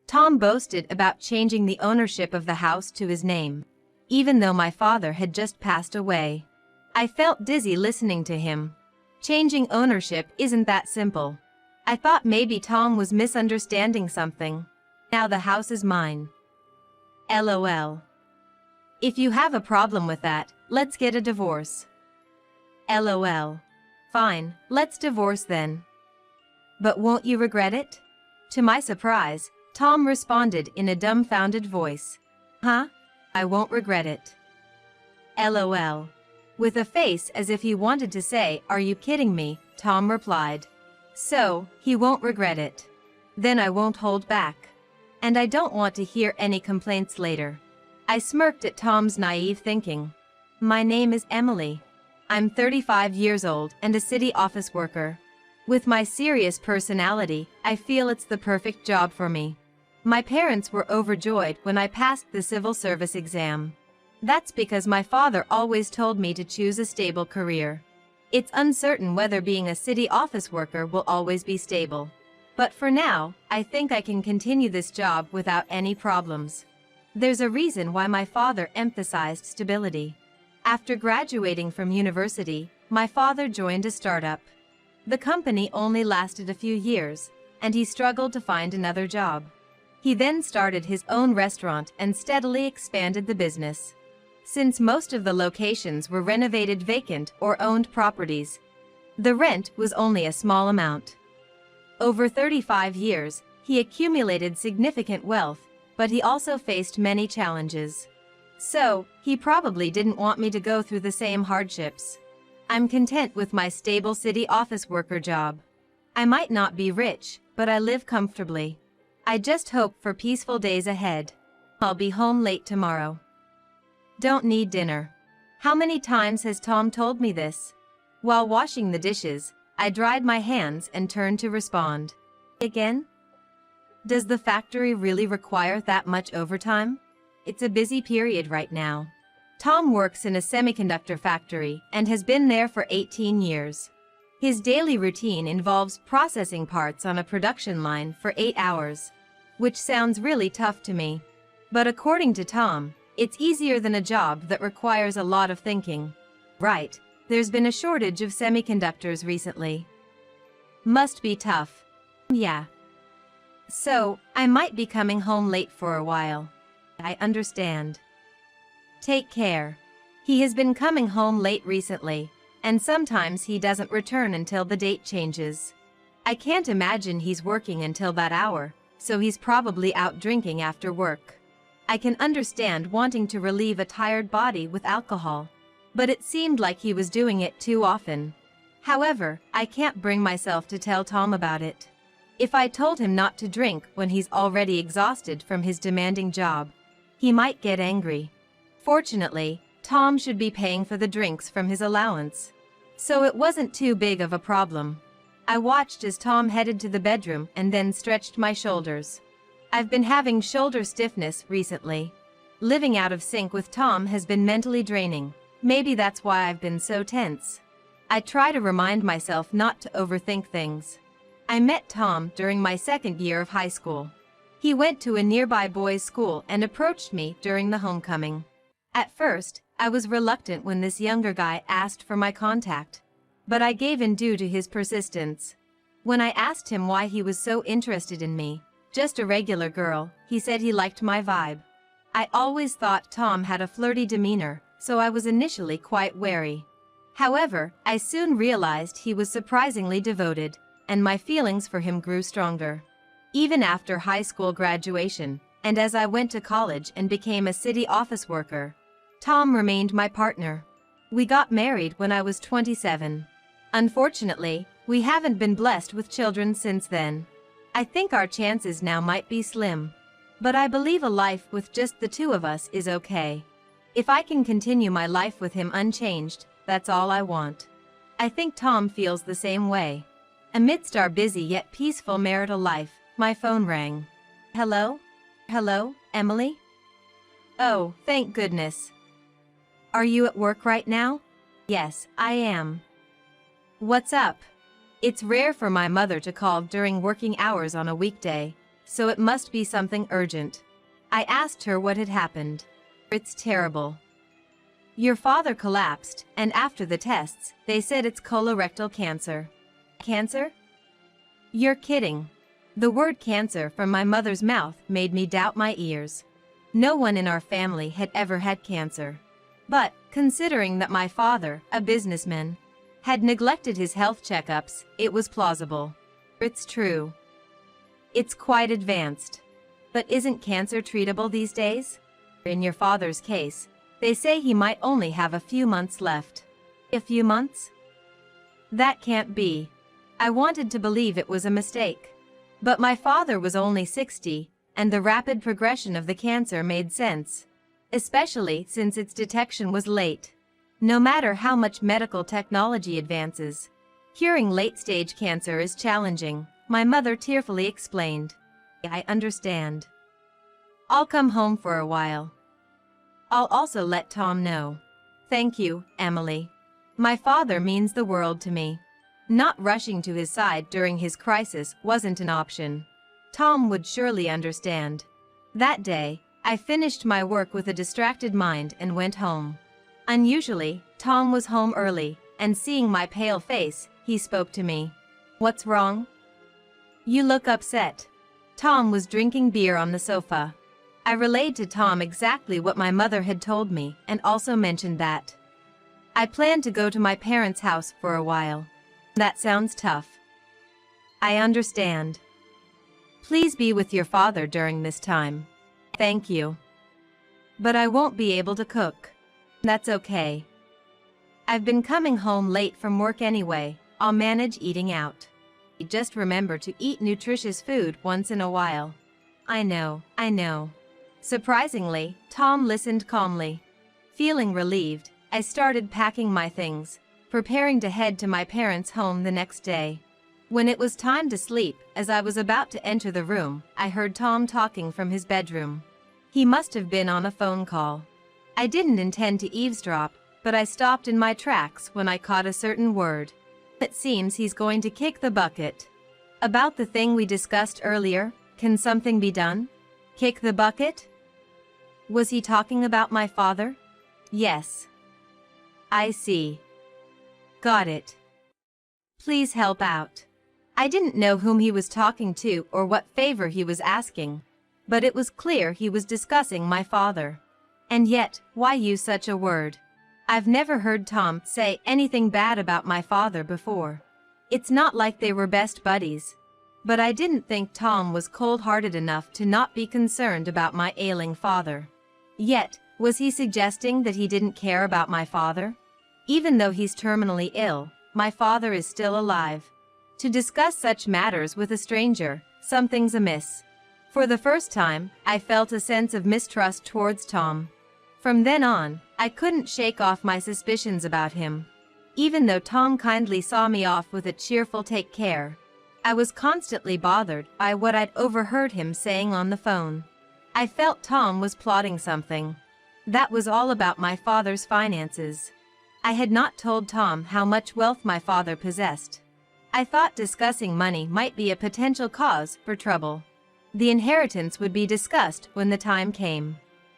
Tom boasted about changing the ownership of the house to his name, even though my father had just passed away. I felt dizzy listening to him. Changing ownership isn't that simple. I thought maybe Tom was misunderstanding something. Now the house is mine. LOL. If you have a problem with that, let's get a divorce. LOL. Fine, let's divorce then. But won't you regret it? To my surprise, Tom responded in a dumbfounded voice. Huh? I won't regret it. LOL. With a face as if he wanted to say, "Are you kidding me?" Tom replied. So, he won't regret it. Then I won't hold back. And I don't want to hear any complaints later. I smirked at Tom's naive thinking. My name is Emily. I'm 35 years old and a city office worker. With my serious personality, I feel it's the perfect job for me. My parents were overjoyed when I passed the civil service exam. That's because my father always told me to choose a stable career. It's uncertain whether being a city office worker will always be stable. But for now, I think I can continue this job without any problems. There's a reason why my father emphasized stability. After graduating from university, my father joined a startup. The company only lasted a few years, and he struggled to find another job. He then started his own restaurant and steadily expanded the business. Since most of the locations were renovated vacant or owned properties, the rent was only a small amount. Over 35 years, he accumulated significant wealth, but he also faced many challenges. So, he probably didn't want me to go through the same hardships. I'm content with my stable city office worker job. I might not be rich, but I live comfortably. I just hope for peaceful days ahead. I'll be home late tomorrow. Don't need dinner. How many times has Tom told me this? While washing the dishes, I dried my hands and turned to respond. Again? Does the factory really require that much overtime? It's a busy period right now. Tom works in a semiconductor factory and has been there for 18 years. His daily routine involves processing parts on a production line for 8 hours, which sounds really tough to me. But according to Tom, it's easier than a job that requires a lot of thinking. Right, there's been a shortage of semiconductors recently. Must be tough. Yeah. So, I might be coming home late for a while. I understand. Take care. He has been coming home late recently, and sometimes he doesn't return until the date changes. I can't imagine he's working until that hour, so he's probably out drinking after work. I can understand wanting to relieve a tired body with alcohol, but it seemed like he was doing it too often. However, I can't bring myself to tell Tom about it. If I told him not to drink when he's already exhausted from his demanding job, he might get angry. Fortunately, Tom should be paying for the drinks from his allowance, so it wasn't too big of a problem. I watched as Tom headed to the bedroom and then stretched my shoulders. I've been having shoulder stiffness recently. Living out of sync with Tom has been mentally draining. Maybe that's why I've been so tense. I try to remind myself not to overthink things. I met Tom during my second year of high school. He went to a nearby boys' school and approached me during the homecoming. At first, I was reluctant when this younger guy asked for my contact, but I gave in due to his persistence. When I asked him why he was so interested in me, just a regular girl, he said he liked my vibe. I always thought Tom had a flirty demeanor, so I was initially quite wary. However, I soon realized he was surprisingly devoted, and my feelings for him grew stronger. Even after high school graduation, and as I went to college and became a city office worker, Tom remained my partner. We got married when I was 27. Unfortunately, we haven't been blessed with children since then. I think our chances now might be slim. But I believe a life with just the two of us is okay. If I can continue my life with him unchanged, that's all I want. I think Tom feels the same way. Amidst our busy yet peaceful marital life, my phone rang. Hello? Hello, Emily? Oh, thank goodness. Are you at work right now? Yes, I am. What's up? It's rare for my mother to call during working hours on a weekday, so it must be something urgent. I asked her what had happened. It's terrible. Your father collapsed, and after the tests, they said it's colorectal cancer. Cancer? You're kidding. The word cancer from my mother's mouth made me doubt my ears. No one in our family had ever had cancer. But, considering that my father, a businessman, had neglected his health checkups, it was plausible. It's true. It's quite advanced. But isn't cancer treatable these days? In your father's case, they say he might only have a few months left. A few months? That can't be. I wanted to believe it was a mistake. But my father was only 60, and the rapid progression of the cancer made sense, especially since its detection was late. No matter how much medical technology advances, curing late-stage cancer is challenging, my mother tearfully explained. I understand. I'll come home for a while. I'll also let Tom know. Thank you, Emily. My father means the world to me. Not rushing to his side during his crisis wasn't an option. Tom would surely understand. That day, I finished my work with a distracted mind and went home. Unusually, Tom was home early, and seeing my pale face, he spoke to me. What's wrong? You look upset. Tom was drinking beer on the sofa. I relayed to Tom exactly what my mother had told me and also mentioned that I planned to go to my parents' house for a while. That sounds tough. I understand. Please be with your father during this time. Thank you. But I won't be able to cook. That's okay. I've been coming home late from work anyway. I'll manage eating out. Just remember to eat nutritious food once in a while. I know. Surprisingly, Tom listened calmly. Feeling relieved, I started packing my things, preparing to head to my parents' home the next day. When it was time to sleep, as I was about to enter the room, I heard Tom talking from his bedroom. He must have been on a phone call. I didn't intend to eavesdrop, but I stopped in my tracks when I caught a certain word. It seems he's going to kick the bucket. About the thing we discussed earlier, can something be done? Kick the bucket? Was he talking about my father? Yes. I see. Got it. Please help out. I didn't know whom he was talking to or what favor he was asking, but it was clear he was discussing my father. And yet, why use such a word? I've never heard Tom say anything bad about my father before. It's not like they were best buddies. But I didn't think Tom was cold-hearted enough to not be concerned about my ailing father. Yet, was he suggesting that he didn't care about my father? Even though he's terminally ill, my father is still alive. To discuss such matters with a stranger, something's amiss. For the first time, I felt a sense of mistrust towards Tom. From then on, I couldn't shake off my suspicions about him. Even though Tom kindly saw me off with a cheerful "take care," I was constantly bothered by what I'd overheard him saying on the phone. I felt Tom was plotting something. That was all about my father's finances. I had not told Tom how much wealth my father possessed. I thought discussing money might be a potential cause for trouble. The inheritance would be discussed when the time came.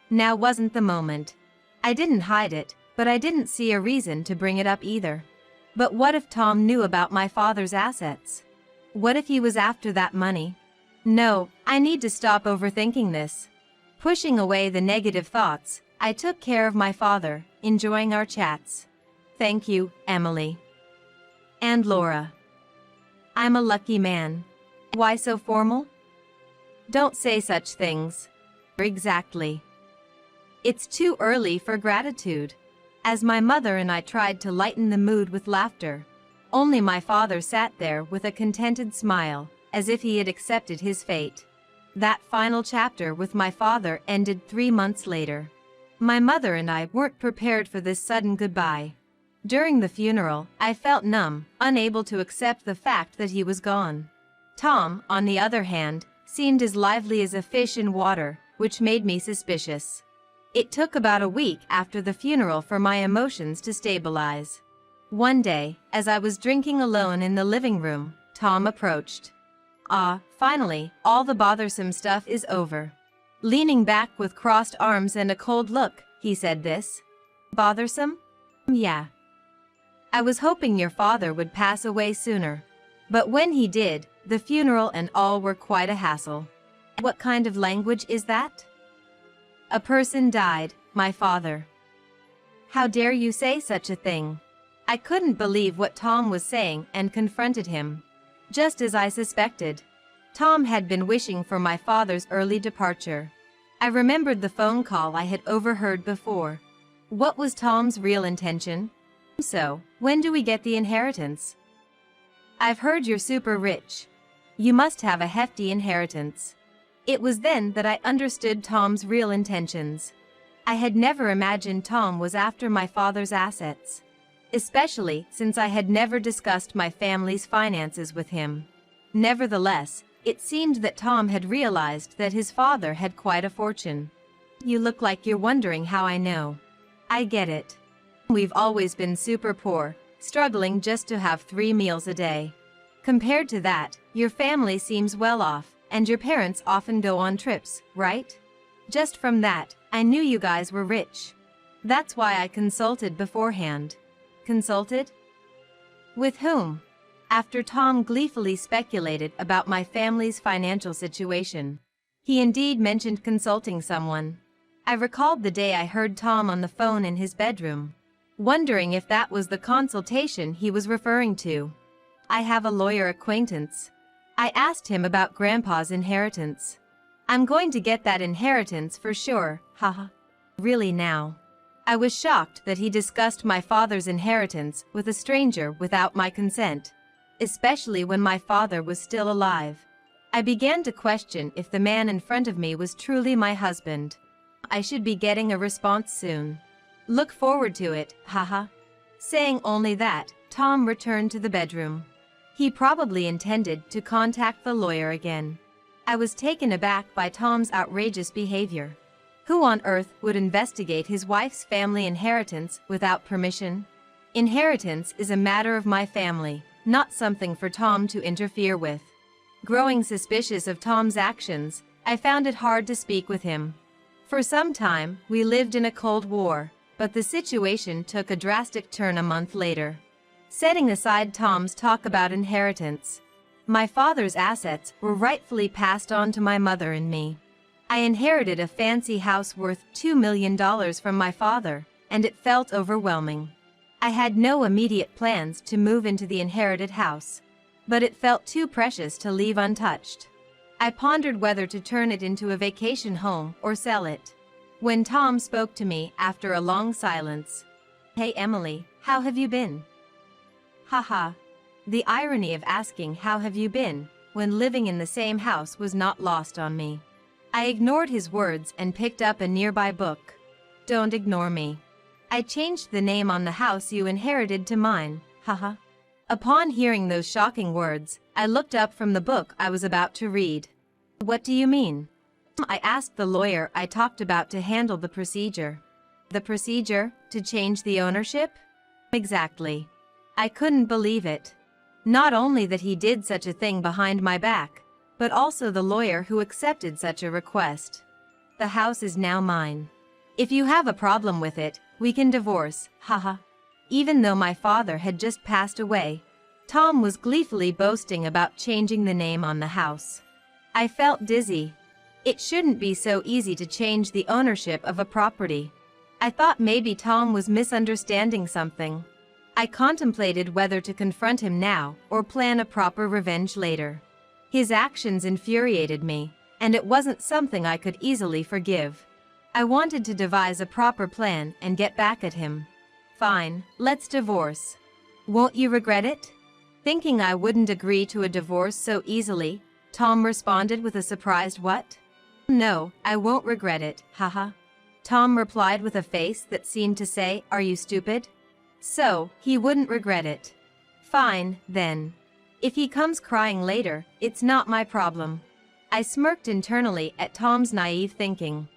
Now wasn't the moment. I didn't hide it, but I didn't see a reason to bring it up either. But what if Tom knew about my father's assets? What if he was after that money? No, I need to stop overthinking this. Pushing away the negative thoughts, I took care of my father, enjoying our chats. Thank you, Emily. And Laura. I'm a lucky man. Why so formal? Don't say such things. Exactly. It's too early for gratitude. As my mother and I tried to lighten the mood with laughter, only my father sat there with a contented smile, as if he had accepted his fate. That final chapter with my father ended 3 months later. My mother and I weren't prepared for this sudden goodbye. During the funeral, I felt numb, unable to accept the fact that he was gone. Tom, on the other hand, seemed as lively as a fish in water, which made me suspicious. It took about a week after the funeral for my emotions to stabilize. One day, as I was drinking alone in the living room, Tom approached. Ah, finally, all the bothersome stuff is over. Leaning back with crossed arms and a cold look, he said this. Bothersome? Yeah. I was hoping your father would pass away sooner. But when he did, the funeral and all were quite a hassle. What kind of language is that? A person died, my father. How dare you say such a thing? I couldn't believe what Tom was saying and confronted him. Just as I suspected. Tom had been wishing for my father's early departure. I remembered the phone call I had overheard before. What was Tom's real intention? So, when do we get the inheritance? I've heard you're super rich. You must have a hefty inheritance. It was then that I understood Tom's real intentions. I had never imagined Tom was after my father's assets. Especially since I had never discussed my family's finances with him. Nevertheless, it seemed that Tom had realized that his father had quite a fortune. You look like you're wondering how I know. I get it. We've always been super poor, struggling just to have 3 meals a day. Compared to that, your family seems well off, and your parents often go on trips, right? Just from that, I knew you guys were rich. That's why I consulted beforehand. Consulted? With whom? After Tom gleefully speculated about my family's financial situation. He indeed mentioned consulting someone. I recalled the day I heard Tom on the phone in his bedroom, wondering if that was the consultation he was referring to. I have a lawyer acquaintance. I asked him about Grandpa's inheritance. I'm going to get that inheritance for sure, haha. Really now? I was shocked that he discussed my father's inheritance with a stranger without my consent, especially when my father was still alive. I began to question if the man in front of me was truly my husband. I should be getting a response soon. Look forward to it, haha. Saying only that, Tom returned to the bedroom. He probably intended to contact the lawyer again. I was taken aback by Tom's outrageous behavior. Who on earth would investigate his wife's family inheritance without permission? Inheritance is a matter of my family, not something for Tom to interfere with. Growing suspicious of Tom's actions, I found it hard to speak with him. For some time, we lived in a Cold War, but the situation took a drastic turn a month later. Setting aside Tom's talk about inheritance, my father's assets were rightfully passed on to my mother and me. I inherited a fancy house worth $2 million from my father, and it felt overwhelming. I had no immediate plans to move into the inherited house, but it felt too precious to leave untouched. I pondered whether to turn it into a vacation home or sell it, when Tom spoke to me after a long silence. Hey Emily, how have you been? Haha. The irony of asking how have you been when living in the same house was not lost on me. I ignored his words and picked up a nearby book. Don't ignore me. I changed the name on the house you inherited to mine, haha. Upon hearing those shocking words, I looked up from the book I was about to read. What do you mean? I asked the lawyer I talked about to handle the procedure. The procedure to change the ownership? Exactly. I couldn't believe it. Not only that he did such a thing behind my back, but also the lawyer who accepted such a request. The house is now mine. If you have a problem with it, we can divorce, haha. Even though my father had just passed away, Tom was gleefully boasting about changing the name on the house. I felt dizzy. It shouldn't be so easy to change the ownership of a property. I thought maybe Tom was misunderstanding something. I contemplated whether to confront him now or plan a proper revenge later. His actions infuriated me, and it wasn't something I could easily forgive. I wanted to devise a proper plan and get back at him. Fine, let's divorce. Won't you regret it? Thinking I wouldn't agree to a divorce so easily, Tom responded with a surprised what? No, I won't regret it, haha. Tom replied with a face that seemed to say, are you stupid? So, he wouldn't regret it. Fine, then. If he comes crying later, it's not my problem. I smirked internally at Tom's naive thinking.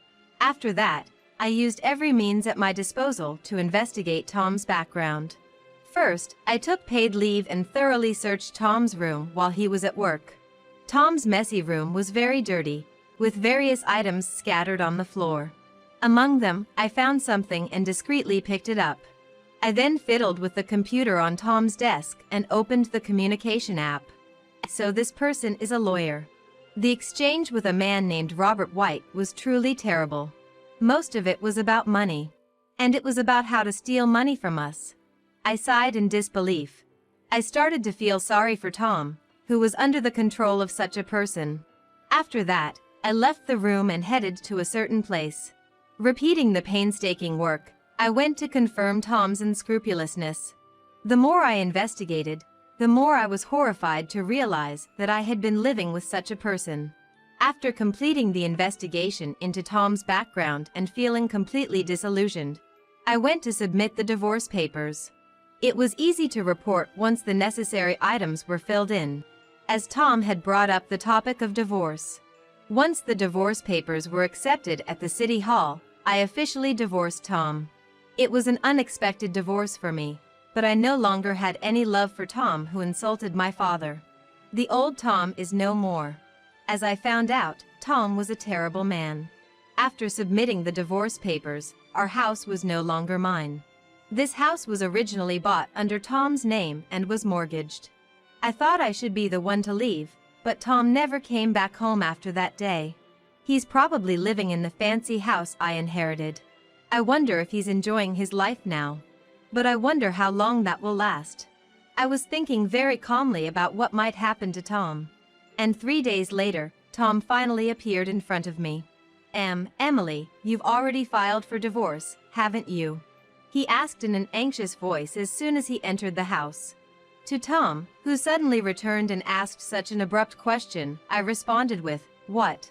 After that, I used every means at my disposal to investigate Tom's background. First, I took paid leave and thoroughly searched Tom's room while he was at work. Tom's messy room was very dirty, with various items scattered on the floor. Among them, I found something and discreetly picked it up. I then fiddled with the computer on Tom's desk and opened the communication app. So this person is a lawyer. The exchange with a man named Robert White was truly terrible. Most of it was about money. And it was about how to steal money from us. I sighed in disbelief. I started to feel sorry for Tom, who was under the control of such a person. After that, I left the room and headed to a certain place. Repeating the painstaking work, I went to confirm Tom's unscrupulousness. The more I investigated, the more I was horrified to realize that I had been living with such a person. After completing the investigation into Tom's background and feeling completely disillusioned, I went to submit the divorce papers. It was easy to report once the necessary items were filled in, as Tom had brought up the topic of divorce. Once the divorce papers were accepted at the city hall, I officially divorced Tom. It was an unexpected divorce for me, but I no longer had any love for Tom, who insulted my father. The old Tom is no more. As I found out, Tom was a terrible man. After submitting the divorce papers, our house was no longer mine. This house was originally bought under Tom's name and was mortgaged. I thought I should be the one to leave, but Tom never came back home after that day. He's probably living in the fancy house I inherited. I wonder if he's enjoying his life now. But I wonder how long that will last. I was thinking very calmly about what might happen to Tom. And 3 days later, Tom finally appeared in front of me. Emily, you've already filed for divorce, haven't you?" he asked in an anxious voice as soon as he entered the house. To Tom, who suddenly returned and asked such an abrupt question, I responded with, "What?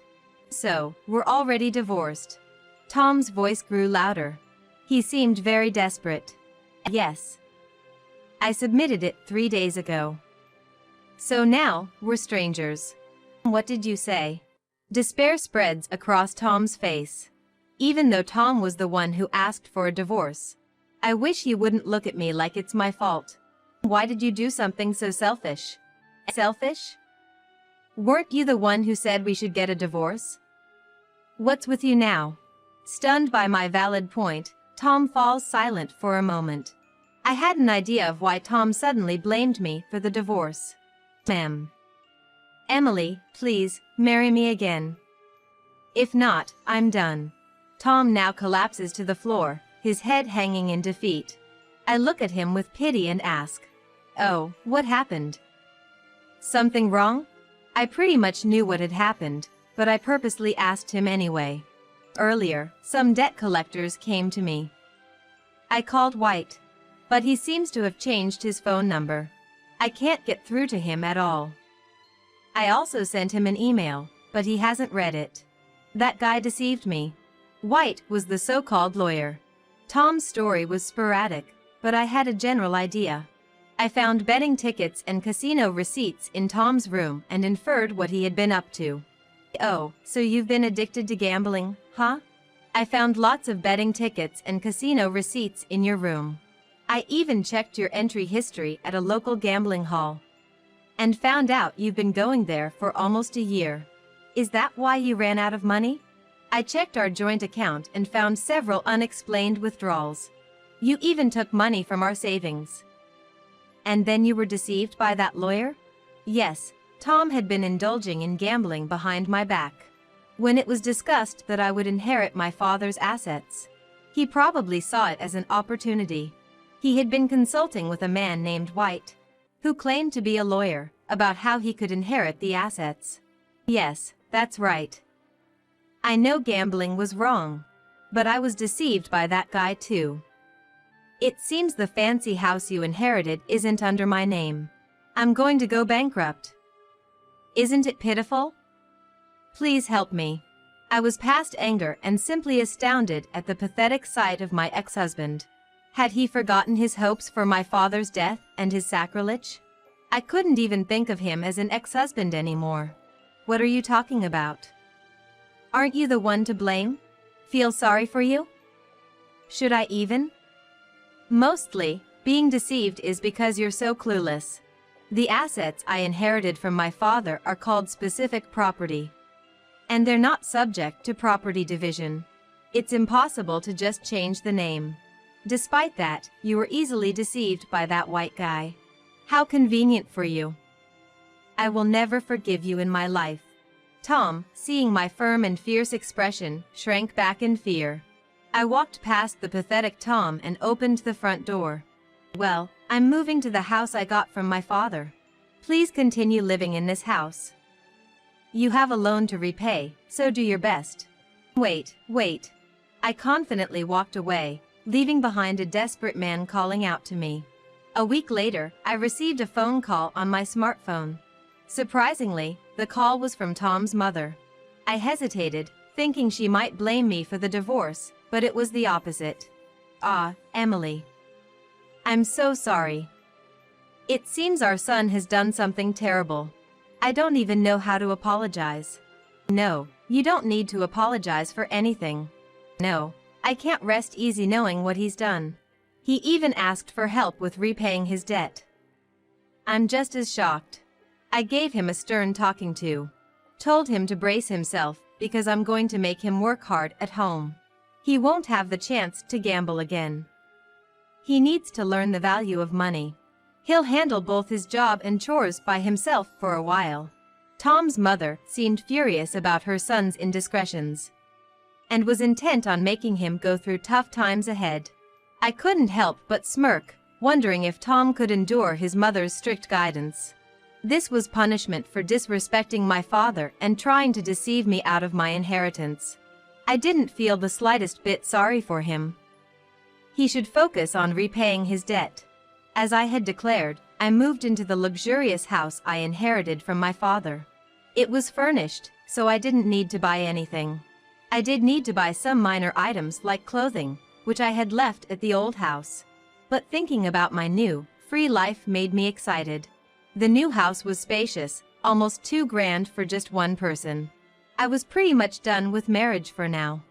So, we're already divorced?" Tom's voice grew louder. He seemed very desperate. "Yes. I submitted it 3 days ago. So now, we're strangers." "What did you say?" Despair spreads across Tom's face. Even though Tom was the one who asked for a divorce, I wish he wouldn't look at me like it's my fault. Why did you do something so selfish? Selfish? Weren't you the one who said we should get a divorce? What's with you now? Stunned by my valid point, Tom falls silent for a moment. I had an idea of why Tom suddenly blamed me for the divorce. Emily, please, marry me again. If not, I'm done." Tom now collapses to the floor, his head hanging in defeat. I look at him with pity and ask, "Oh, what happened? Something wrong?" I pretty much knew what had happened, but I purposely asked him anyway. "Earlier, some debt collectors came to me. I called White, but he seems to have changed his phone number. I can't get through to him at all. I also sent him an email, but he hasn't read it. That guy deceived me." White was the so-called lawyer. Tom's story was sporadic, but I had a general idea. I found betting tickets and casino receipts in Tom's room and inferred what he had been up to. "Oh, so you've been addicted to gambling, huh? I found lots of betting tickets and casino receipts in your room. I even checked your entry history at a local gambling hall and found out you've been going there for almost a year. Is that why you ran out of money? I checked our joint account and found several unexplained withdrawals. You even took money from our savings. And then you were deceived by that lawyer?" Yes, Tom had been indulging in gambling behind my back. When it was discussed that I would inherit my father's assets, he probably saw it as an opportunity. He had been consulting with a man named White, who claimed to be a lawyer, about how he could inherit the assets. Yes, that's right. I know gambling was wrong, but I was deceived by that guy too. It seems the fancy house you inherited isn't under my name. I'm going to go bankrupt. Isn't it pitiful? Please help me." I was past anger and simply astounded at the pathetic sight of my ex-husband. Had he forgotten his hopes for my father's death and his sacrilege? I couldn't even think of him as an ex-husband anymore. "What are you talking about? Aren't you the one to blame? Feel sorry for you? Should I even? Mostly, being deceived is because you're so clueless. The assets I inherited from my father are called specific property. And they're not subject to property division. It's impossible to just change the name. Despite that, you were easily deceived by that white guy. How convenient for you. I will never forgive you in my life. Tom, seeing my firm and fierce expression, shrank back in fear. I walked past the pathetic Tom and opened the front door. Well, I'm moving to the house I got from my father. Please continue living in this house. You have a loan to repay, so do your best. Wait. I confidently walked away, leaving behind a desperate man calling out to me. A week later, I received a phone call on my smartphone. Surprisingly, the call was from Tom's mother. I hesitated, thinking she might blame me for the divorce, but it was the opposite. Ah, Emily. I'm so sorry. It seems our son has done something terrible. I don't even know how to apologize. No, you don't need to apologize for anything. No, I can't rest easy knowing what he's done. He even asked for help with repaying his debt. I'm just as shocked. I gave him a stern talking to. Told him to brace himself, because I'm going to make him work hard at home. He won't have the chance to gamble again. He needs to learn the value of money. He'll handle both his job and chores by himself for a while. Tom's mother seemed furious about her son's indiscretions and was intent on making him go through tough times ahead. I couldn't help but smirk, wondering if Tom could endure his mother's strict guidance. This was punishment for disrespecting my father and trying to deceive me out of my inheritance. I didn't feel the slightest bit sorry for him. He should focus on repaying his debt. As I had declared, I moved into the luxurious house I inherited from my father. It was furnished, so I didn't need to buy anything. I did need to buy some minor items like clothing, which I had left at the old house. But thinking about my new, free life made me excited. The new house was spacious, almost too grand for just one person. I was pretty much done with marriage for now.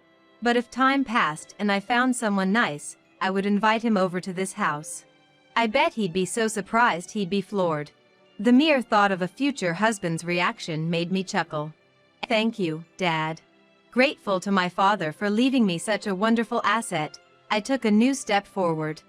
But if time passed and I found someone nice, I would invite him over to this house. I bet he'd be so surprised he'd be floored. The mere thought of a future husband's reaction made me chuckle. Thank you, Dad. Grateful to my father for leaving me such a wonderful asset, I took a new step forward.